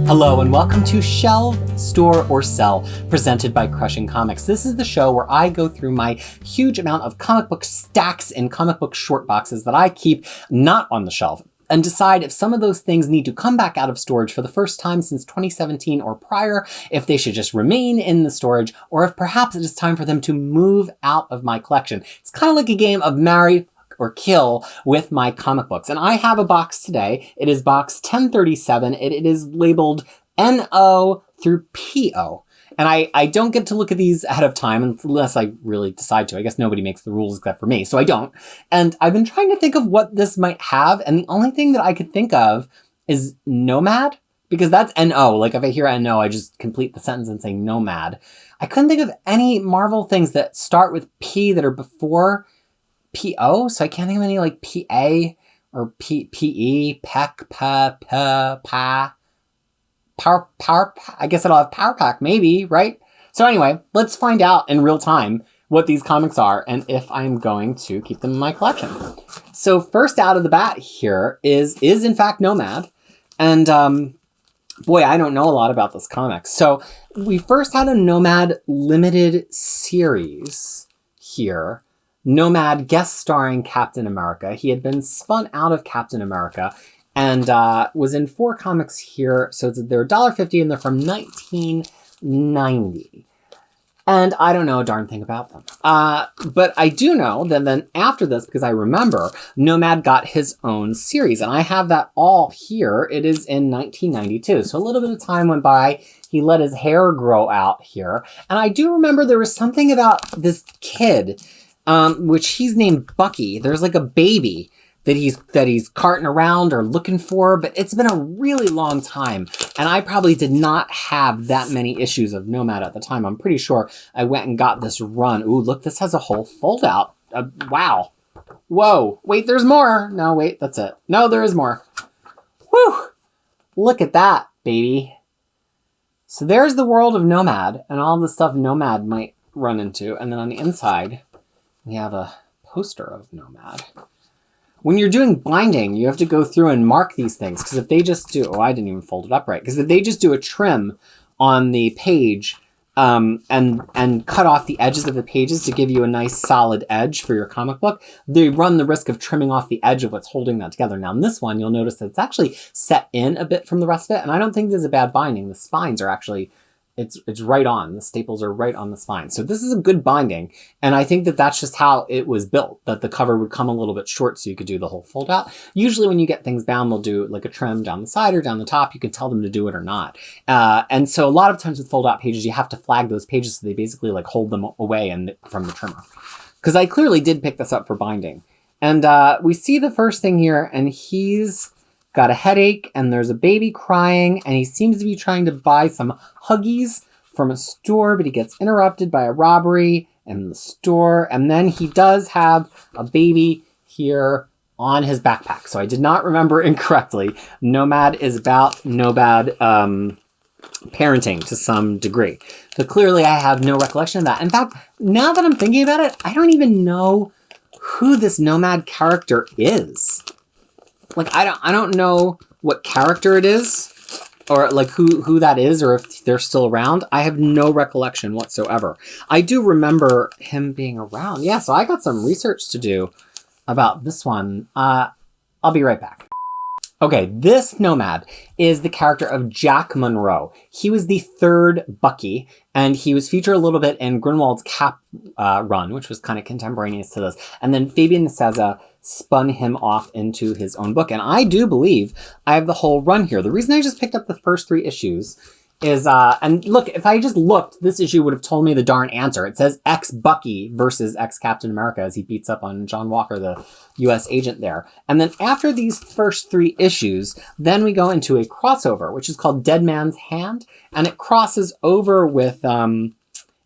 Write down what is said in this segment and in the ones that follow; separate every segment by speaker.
Speaker 1: Hello and welcome to Shelve, Store, or Sell, presented by Crushing Comics. This is the show where I go through my huge amount of comic book stacks and comic book short boxes that I keep not on the shelf and decide if some of those things need to come back out of storage for the first time since 2017 or prior, if they should just remain in the storage, or if perhaps it is time for them to move out of my collection. It's kind of like a game of marry or kill with my comic books. And I have a box today. It is box 1037. It is labeled NO through PO. And I don't get to look at these ahead of time unless I really decide to. I guess nobody makes the rules except for me, so I don't. And I've been trying to think of what this might have, and the only thing that I could think of is Nomad, because that's NO. Like if I hear NO, I just complete the sentence and say Nomad. I couldn't think of any Marvel things that start with P that are before PO, so I can't think of any like PA or PE, PEC, PA, Power, I guess it'll have Power Pack, maybe, right? So anyway, let's find out in real time what these comics are and if I'm going to keep them in my collection. So first out of the bat here is in fact Nomad. And boy, I don't know a lot about this comic. So we first had a Nomad limited series here. Nomad guest starring Captain America. He had been spun out of Captain America and was in 4 comics here. So they're $1.50 and they're from 1990. And I don't know a darn thing about them. But I do know that then after this, because I remember, Nomad got his own series. And I have that all here. It is in 1992. So a little bit of time went by. He let his hair grow out here. And I do remember there was something about this kid, which he's named Bucky. There's like a baby that he's carting around or looking for, but it's been a really long time. And I probably did not have that many issues of Nomad at the time. I'm pretty sure I went and got this run. Ooh, look, this has a whole fold out. Wow. Whoa. Wait, there's more. No, wait, that's it. No, there is more. Whew. Look at that, baby. So there's the world of Nomad and all the stuff Nomad might run into. And then on the inside, we have a poster of Nomad. When you're doing binding, you have to go through and mark these things, because if they just do, I didn't even fold it up right, because if they just do a trim on the page and cut off the edges of the pages to give you a nice solid edge for your comic book, they run the risk of trimming off the edge of what's holding that together. Now in this one, you'll notice that it's actually set in a bit from the rest of it, and I don't think this is a bad binding. The spines are actually... It's right on. The staples are right on the spine. So this is a good binding. And I think that that's just how it was built, that the cover would come a little bit short so you could do the whole fold out. Usually when you get things bound, they'll do like a trim down the side or down the top. You can tell them to do it or not. And so a lot of times with fold out pages, you have to flag those pages so they basically like hold them away from the trimmer. Because I clearly did pick this up for binding. And we see the first thing here, and he's got a headache, and there's a baby crying, and he seems to be trying to buy some Huggies from a store, but he gets interrupted by a robbery in the store, and then he does have a baby here on his backpack. So I did not remember incorrectly. Nomad is about Nomad parenting to some degree. But clearly I have no recollection of that. In fact, now that I'm thinking about it, I don't even know who this Nomad character is. Like, I don't know what character it is, or like who that is, or if they're still around. I have no recollection whatsoever. I do remember him being around. Yeah, so I got some research to do about this one. I'll be right back. Okay, this Nomad is the character of Jack Monroe. He was the 3rd Bucky, and he was featured a little bit in Grunwald's Cap run, which was kind of contemporaneous to this. And then Fabian Nicieza spun him off into his own book. And I do believe I have the whole run here. The reason I just picked up the first 3 issues is, and look, if I just looked, this issue would have told me the darn answer. It says ex-Bucky versus ex-Captain America as he beats up on John Walker, the U.S. agent there. And then after these first 3 issues, then we go into a crossover, which is called Dead Man's Hand. And it crosses over with,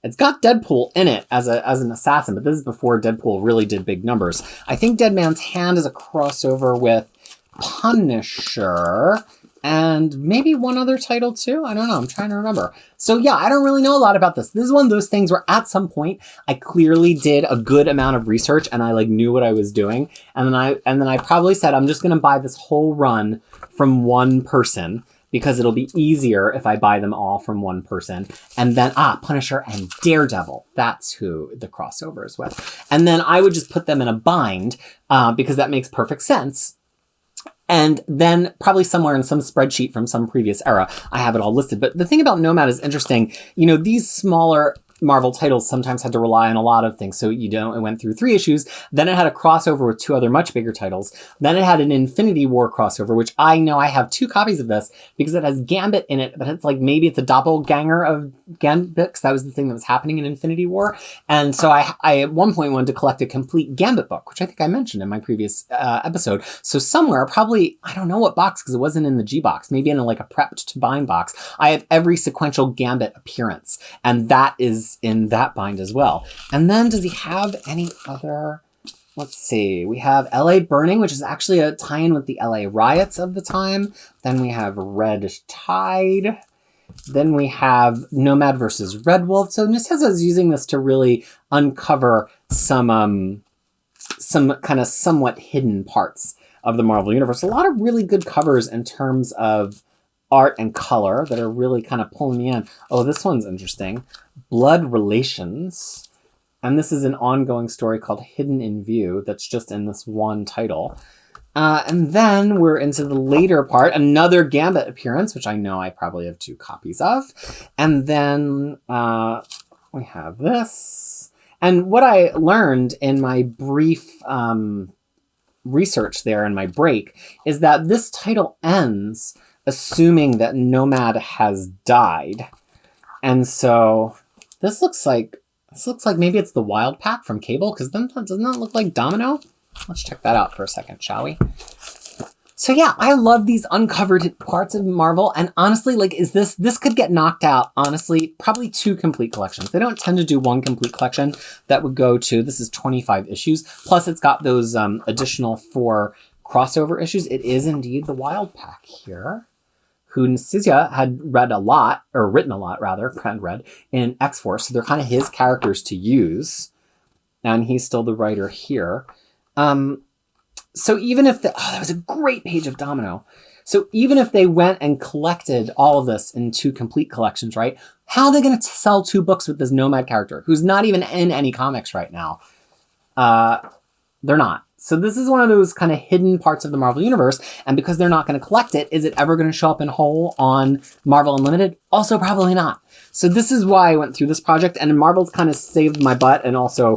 Speaker 1: it's got Deadpool in it as an assassin, but this is before Deadpool really did big numbers. I think Dead Man's Hand is a crossover with Punisher, and maybe one other title too. I don't know. I'm trying to remember. So yeah, I don't really know a lot about this. This is one of those things where at some point I clearly did a good amount of research and I like knew what I was doing. And then I probably said, I'm just going to buy this whole run from one person because it'll be easier if I buy them all from one person. And then, Punisher and Daredevil. That's who the crossover is with. And then I would just put them in a bind because that makes perfect sense. And then probably somewhere in some spreadsheet from some previous era, I have it all listed. But the thing about Nomad is interesting. You know, these smaller Marvel titles sometimes had to rely on a lot of things. So it went through 3 issues. Then it had a crossover with 2 other much bigger titles. Then it had an Infinity War crossover, which I know I have 2 copies of this because it has Gambit in it, but it's like maybe it's a doppelganger of Gambit because that was the thing that was happening in Infinity War. And so I at one point wanted to collect a complete Gambit book, which I think I mentioned in my previous episode. So somewhere, probably, I don't know what box because it wasn't in the G box, maybe in like a prepped to bind box, I have every sequential Gambit appearance. And that is in that bind as well. And then does he have any other? Let's see. We have LA Burning, which is actually a tie-in with the LA riots of the time. Then we have Red Tide. Then we have Nomad versus Red Wolf. So Nicieza is using this to really uncover some kind of somewhat hidden parts of the Marvel Universe. A lot of really good covers in terms of art and color that are really kind of pulling me in. Oh, this one's interesting. Blood Relations. And this is an ongoing story called Hidden in View that's just in this one title. And then we're into the later part, another Gambit appearance, which I know I probably have 2 copies of. And then we have this. And what I learned in my brief research there in my break is that this title ends assuming that Nomad has died. And so this looks like maybe it's the Wild Pack from Cable, because doesn't that look like Domino? Let's check that out for a second, shall we? So yeah, I love these uncovered parts of Marvel, and honestly, like, this could get knocked out, honestly, probably 2 complete collections. They don't tend to do 1 complete collection. That would go to, this is 25 issues, plus it's got those additional 4 crossover issues. It is indeed the Wild Pack here, who Nicieza had written a lot in X-Force. So they're kind of his characters to use. And he's still the writer here. So even if that was a great page of Domino. So even if they went and collected all of this in 2 complete collections, right? How are they going to sell 2 books with this Nomad character who's not even in any comics right now? They're not. So this is one of those kind of hidden parts of the Marvel Universe, and because they're not going to collect it, is it ever going to show up in whole on Marvel Unlimited? Also probably not. So this is why I went through this project, and Marvel's kind of saved my butt and also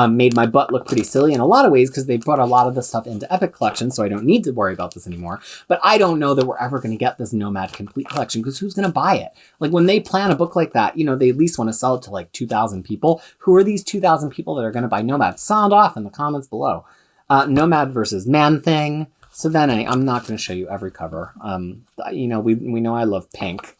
Speaker 1: made my butt look pretty silly in a lot of ways because they brought a lot of this stuff into Epic Collection, so I don't need to worry about this anymore. But I don't know that we're ever going to get this Nomad complete collection because who's going to buy it? Like when they plan a book like that, you know, they at least want to sell it to like 2,000 people. Who are these 2,000 people that are going to buy Nomad? Sound off in the comments below. Nomad versus Man-Thing. So then I'm not going to show you every cover. You know, we know I love pink.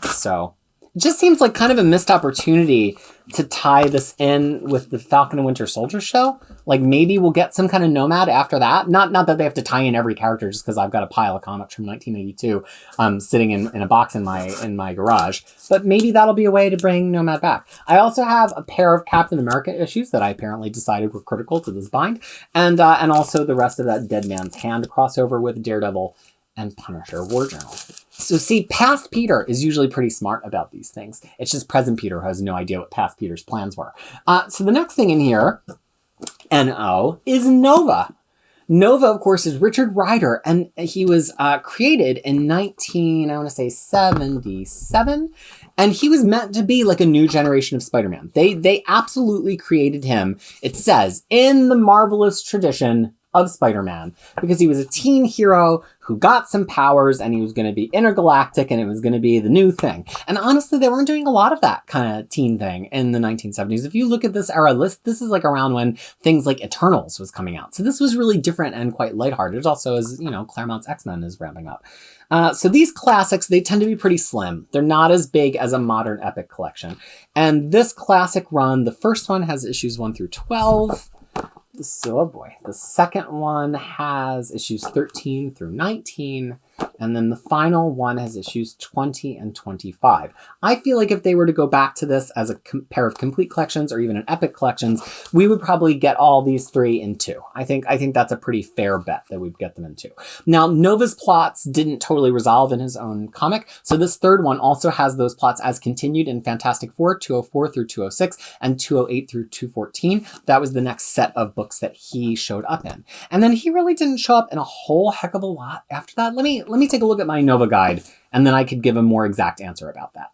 Speaker 1: So it just seems like kind of a missed opportunity to tie this in with the Falcon and Winter Soldier show. Like maybe we'll get some kind of Nomad after that. Not that they have to tie in every character just because I've got a pile of comics from 1982 sitting in a box in my garage. But maybe that'll be a way to bring Nomad back. I also have a pair of Captain America issues that I apparently decided were critical to this bind. And also the rest of that Dead Man's Hand crossover with Daredevil and Punisher War Journal. So see, past Peter is usually pretty smart about these things. It's just present Peter who has no idea what past Peter's plans were. So the next thing in here, N-O, is Nova. Nova, of course, is Richard Rider, and he was created in 1977, and he was meant to be like a new generation of Spider-Man. They absolutely created him, it says, in the marvelous tradition of Spider-Man, because he was a teen hero who got some powers and he was going to be intergalactic and it was going to be the new thing. And honestly, they weren't doing a lot of that kind of teen thing in the 1970s. If you look at this era list, this is like around when things like Eternals was coming out. So this was really different and quite lighthearted, also as, you know, Claremont's X-Men is ramping up. So these classics, they tend to be pretty slim. They're not as big as a modern epic collection. And this classic run, the first one has issues 1 through 12. So, oh boy, the second one has issues 13 through 19, and then the final one has issues 20 and 25. I feel like if they were to go back to this as a pair of complete collections or even an epic collections, we would probably get all these three in two. I think that's a pretty fair bet that we'd get them in two. Now, Nova's plots didn't totally resolve in his own comic, so this third one also has those plots as continued in Fantastic Four 204 through 206 and 208 through 214. That was the next set of books that he showed up in. And then he really didn't show up in a whole heck of a lot after that. Let me take a look at my Nova guide, and then I could give a more exact answer about that.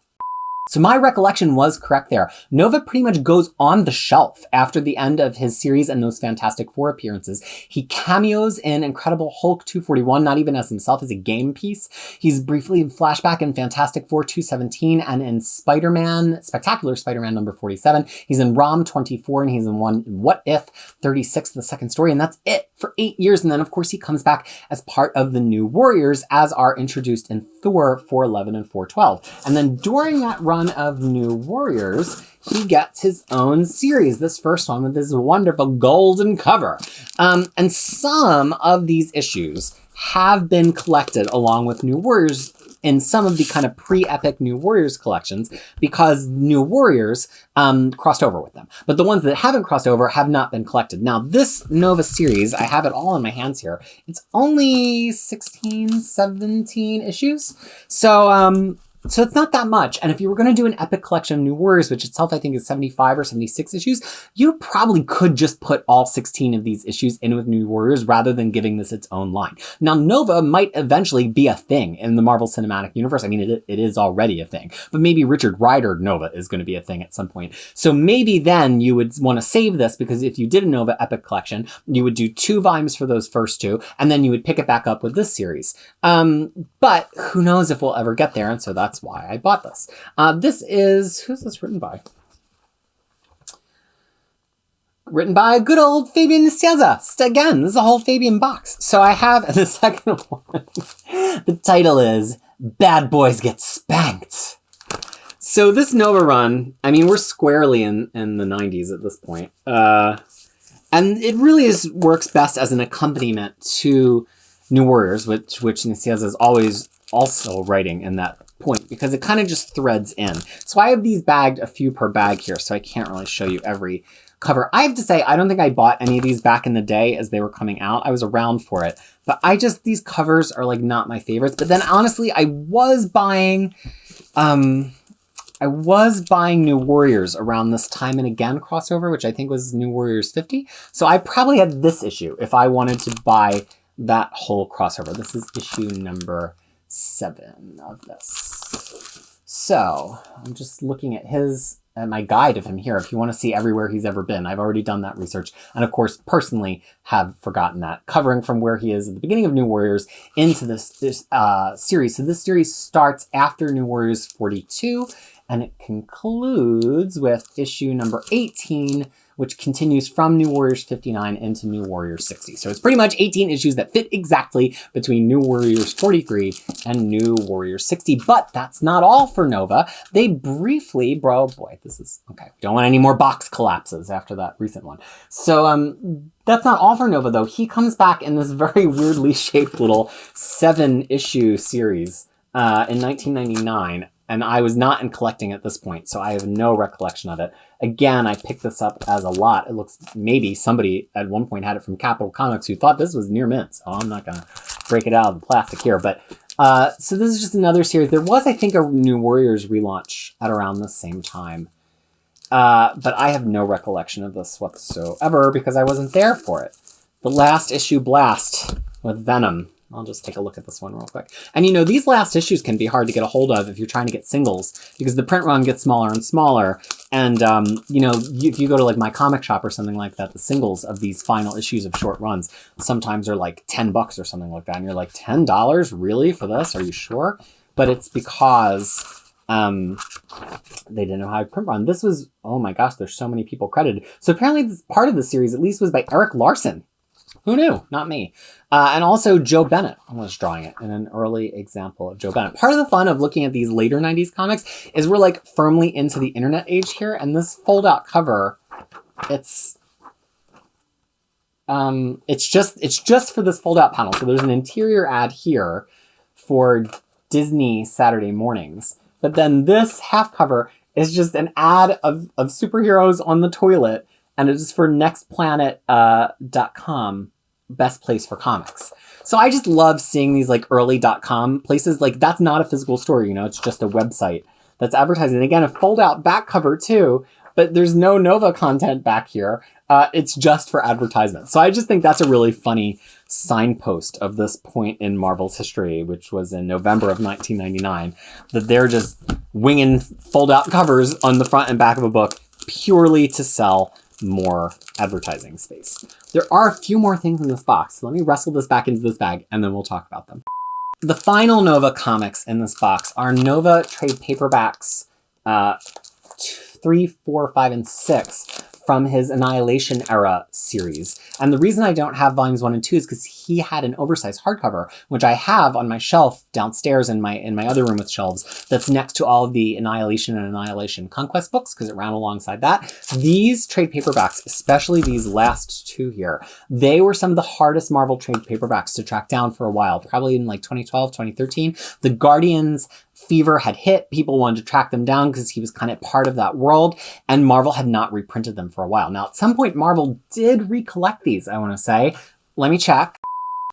Speaker 1: So my recollection was correct there. Nova pretty much goes on the shelf after the end of his series and those Fantastic Four appearances. He cameos in Incredible Hulk 241, not even as himself, as a game piece. He's briefly in flashback in Fantastic Four 217 and in Spider-Man, Spectacular Spider-Man number 47. He's in ROM 24 and he's in What If 36, the second story, and that's it for 8 years. And then of course he comes back as part of the New Warriors as are introduced in Thor 411 and 412. And then during that run of New Warriors, he gets his own series, this first one with this wonderful golden cover. And some of these issues have been collected along with New Warriors in some of the kind of pre-epic New Warriors collections because New Warriors crossed over with them. But the ones that haven't crossed over have not been collected. Now, this Nova series, I have it all in my hands here. It's only 16, 17 issues. So it's not that much. And if you were going to do an epic collection of New Warriors, which itself I think is 75 or 76 issues, you probably could just put all 16 of these issues in with New Warriors rather than giving this its own line. Now, Nova might eventually be a thing in the Marvel Cinematic Universe. I mean, it is already a thing. But maybe Richard Rider Nova is going to be a thing at some point. So maybe then you would want to save this because if you did a Nova epic collection, you would do 2 volumes for those first 2, and then you would pick it back up with this series. But who knows if we'll ever get there, and so that's why I bought this. Who's this written by? Written by good old Fabian Nicieza. Again, this is a whole Fabian box. So I have the second one. The title is Bad Boys Get Spanked. So this Nova run, I mean, we're squarely in the 90s at this point. And it really works best as an accompaniment to New Warriors, which Nicieza is always also writing in that point because it kind of just threads in. So I have these bagged a few per bag here, so I can't really show you every cover. I have to say, I don't think I bought any of these back in the day as they were coming out. I was around for it, but these covers are like not my favorites. But then honestly, I was buying New Warriors around this Time and Again crossover, which I think was New Warriors 50. So I probably had this issue if I wanted to buy that whole crossover. This is issue number 7 of this. So I'm just looking at my guide of him here. If you want to see everywhere he's ever been, I've already done that research. And of course, personally have forgotten that, covering from where he is at the beginning of New Warriors into this series. So this series starts after New Warriors 42 and it concludes with issue number 18, which continues from New Warriors 59 into New Warriors 60. So it's pretty much 18 issues that fit exactly between New Warriors 43 and New Warriors 60. But that's not all for Nova. They briefly, this is, okay. Don't want any more box collapses after that recent one. So that's not all for Nova, though. He comes back in this very weirdly shaped little 7-issue series in 1999. And I was not in collecting at this point, so I have no recollection of it. Again, I picked this up as a lot. It looks, maybe somebody at one point had it from Capitol Comics who thought this was near mint, so I'm not going to break it out of the plastic here. But so this is just another series. There was, I think, a New Warriors relaunch at around the same time. But I have no recollection of this whatsoever because I wasn't there for it. The last issue blast with Venom. I'll just take a look at this one real quick. And these last issues can be hard to get a hold of if you're trying to get singles because the print run gets smaller and smaller. And, if you go to like My Comic Shop or something like that, the singles of these final issues of short runs sometimes are like $10 or something like that. And you're like, $10 really for this? Are you sure? But it's because they didn't know how to print run. This was, oh my gosh, there's so many people credited. So apparently this part of the series at least was by Eric Larson. Who knew? Not me. And also Joe Bennett was drawing it in an early example of Joe Bennett. Part of the fun of looking at these later 90s comics is we're like firmly into the internet age here. And this fold out cover, it's It's just for this fold out panel. So there's an interior ad here for Disney Saturday mornings. But then this half cover is just an ad of superheroes on the toilet, and it is for nextplanet.com, best place for comics. So I just love seeing these like early .com places. Like that's not a physical store, you know, it's just a website that's advertising. And again, a fold out back cover too, but there's no Nova content back here. It's just for advertisement. So I just think that's a really funny signpost of this point in Marvel's history, which was in November of 1999, that they're just winging fold out covers on the front and back of a book purely to sell more advertising space. There are a few more things in this box. So let me wrestle this back into this bag and then we'll talk about them. The final Nova comics in this box are Nova trade paperbacks 3, 4, 5, and 6 from his Annihilation era series. And the reason I don't have volumes 1 and 2 is because he had an oversized hardcover, which I have on my shelf downstairs in my other room with shelves, that's next to all of the Annihilation and Annihilation Conquest books, because it ran alongside that. These trade paperbacks, especially these last two here, they were some of the hardest Marvel trade paperbacks to track down for a while, probably in like 2012, 2013. The Guardians fever had hit. People wanted to track them down because he was kind of part of that world, and Marvel had not reprinted them for a while. Now, at some point, Marvel did recollect these, I want to say. Let me check.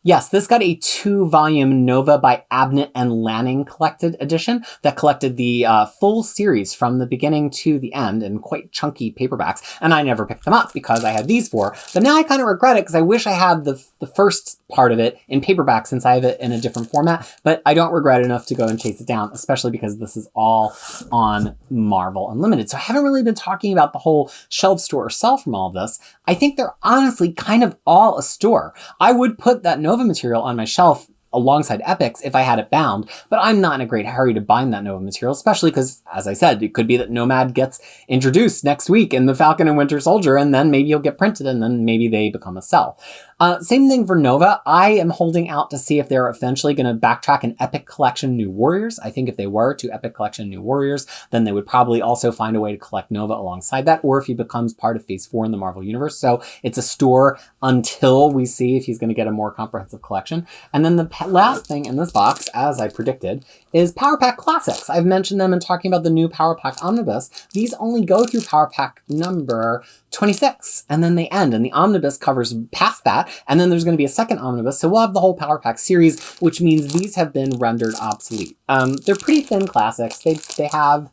Speaker 1: Yes, this got a 2-volume Nova by Abnett and Lanning collected edition that collected the full series from the beginning to the end in quite chunky paperbacks. And I never picked them up because I had these four. But now I kind of regret it because I wish I had the first part of it in paperback since I have it in a different format. But I don't regret enough to go and chase it down, especially because this is all on Marvel Unlimited. So I haven't really been talking about the whole shelf store or sell from all of this. I think they're honestly kind of all a store. I would put that Nova material on my shelf alongside Epics if I had it bound, but I'm not in a great hurry to bind that Nova material, especially because, as I said, it could be that Nomad gets introduced next week in the Falcon and Winter Soldier, and then maybe he'll get printed, and then maybe they become a sell. Same thing for Nova. I am holding out to see if they're eventually going to backtrack an Epic Collection New Warriors. I think if they were to Epic Collection New Warriors, then they would probably also find a way to collect Nova alongside that, or if he becomes part of Phase 4 in the Marvel Universe. So it's a store until we see if he's going to get a more comprehensive collection. And then the last thing in this box, as I predicted, is Power Pack Classics. I've mentioned them in talking about the new Power Pack Omnibus. These only go through Power Pack number 26, and then they end, and the Omnibus covers past that, and then there's going to be a second Omnibus, so we'll have the whole Power Pack series, which means these have been rendered obsolete. They're pretty thin classics. They have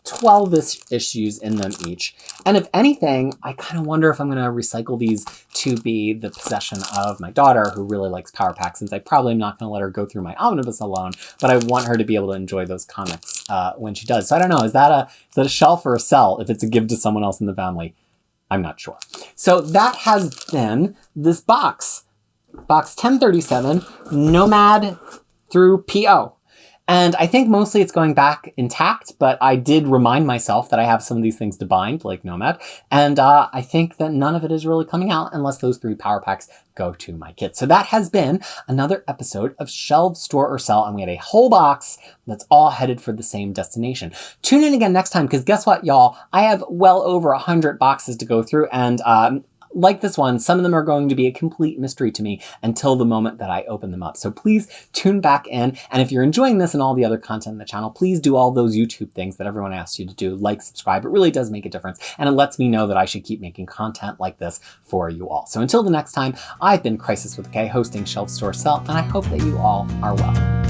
Speaker 1: 12 issues in them each. And if anything, I kind of wonder if I'm going to recycle these to be the possession of my daughter, who really likes Power Pack, since I probably am not going to let her go through my Omnibus alone, but I want her to be able to enjoy those comics when she does. So I don't know, is that a shelf or a sell if it's a give to someone else in the family? I'm not sure. So that has been this box. Box 1037, Nomad through PO. And I think mostly it's going back intact, but I did remind myself that I have some of these things to bind, like Nomad. And I think that none of it is really coming out unless those 3 Power Packs go to my kit. So that has been another episode of Shelve, Store, or Sell, and we had a whole box that's all headed for the same destination. Tune in again next time, because guess what, y'all? I have well over 100 boxes to go through, and like this one, some of them are going to be a complete mystery to me until the moment that I open them up. So please tune back in. And if you're enjoying this and all the other content in the channel, please do all those YouTube things that everyone asks you to do, like, subscribe. It really does make a difference. And it lets me know that I should keep making content like this for you all. So until the next time, I've been Crisis with K, hosting Shelve, Store, Sell, and I hope that you all are well.